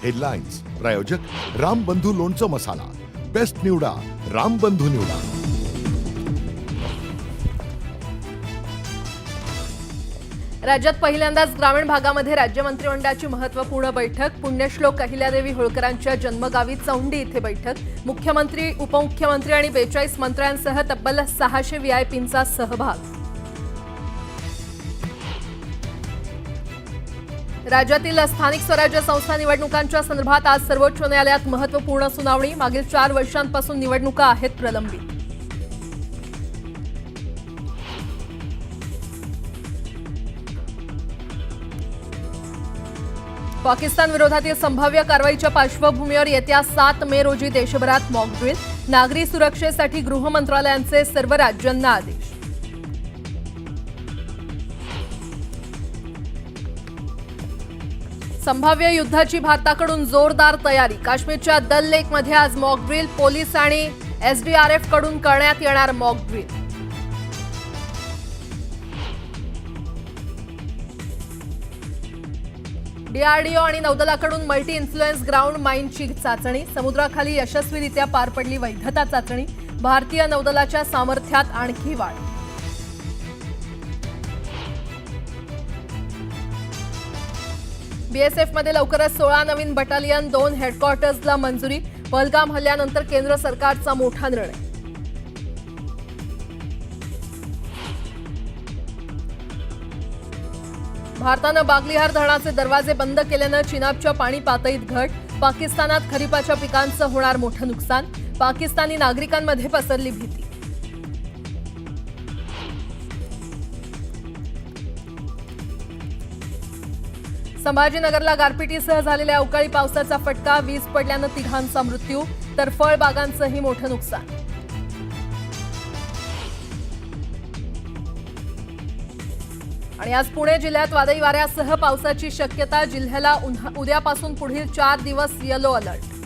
Headlines प्रायोजक रामबंधू लोणचं मसाला, best निवडा रामबंधू निवडा। राज्यात पहिल्यांदाच ग्रामीण भागामध्ये राज्य मंत्रिमंडळाची महत्त्वपूर्ण बैठक। पुण्यश्लोक अहिल्यादेवी होळकरांच्या जन्मगावी चौंडी इथे बैठक। मुख्यमंत्री, उपमुख्यमंत्री आणि 42 मंत्र्यांसह तब्बल 600 व्हीआयपींचा सहभाग। राज्यातील स्थानिक स्वराज्य संस्था निवडणुकांच्या संदर्भात आज सर्वोच्च न्यायालयात महत्त्वपूर्ण सुनावणी। मागील 4 वर्षांपासून निवडणुका आहेत प्रलंबित। पाकिस्तान विरोधातील संभाव्य कारवाईच्या पार्श्वभूमीवर येत्या 7 मे रोजी देशभरात मॉक ड्रिल। नागरी सुरक्षेसाठी गृह मंत्रालयाचे सर्व राज्यांना आदेश। संभाव्य युद्धाची भारताकडून जोरदार तयारी। काश्मीरच्या दल लेकमध्ये आज मॉक ड्रिल। पोलीस आणि एसडीआरएफ कडून करण्यात येणार मॉक ड्रिल। डीआरडीओ आणि नौदलाकडून मल्टी इन्फ्लुएन्स ग्राउंड माइनची चाचणी। समुद्राखाली यशस्वीरित्या पार पडली वैधता चाचणी। भारतीय नौदलाच्या सामर्थ्यात आणखी वाढ। बीएसएफ मध्ये लवकरच 16 नवीन बटालियन, 2 हेडक्वार्टर्सला मंजुरी। पहलगाम हल्ल्यानंतर केंद्र सरकारचा मोठा निर्णय। भारतानं बागलिहार धरणाचे दरवाजे बंद केल्यानं चिनाबच्या पाणी पातळीत घट। पाकिस्तानात खरीपाच्या पिकांचं होणार मोठं नुकसान। पाकिस्तानी नागरिकांमध्ये पसरली भीती। संभाजीनगरला गारपिटीसह झालेल्या अवकाळी पावसाचा फटका। वीज पडल्यानं 3घांचा मृत्यू, तर फळबागांचंही मोठं नुकसान। आणि आज पुणे जिल्ह्यात वादळी वाऱ्यासह पावसाची शक्यता। जिल्ह्याला उद्यापासून पुढील 4 दिवस येलो अलर्ट।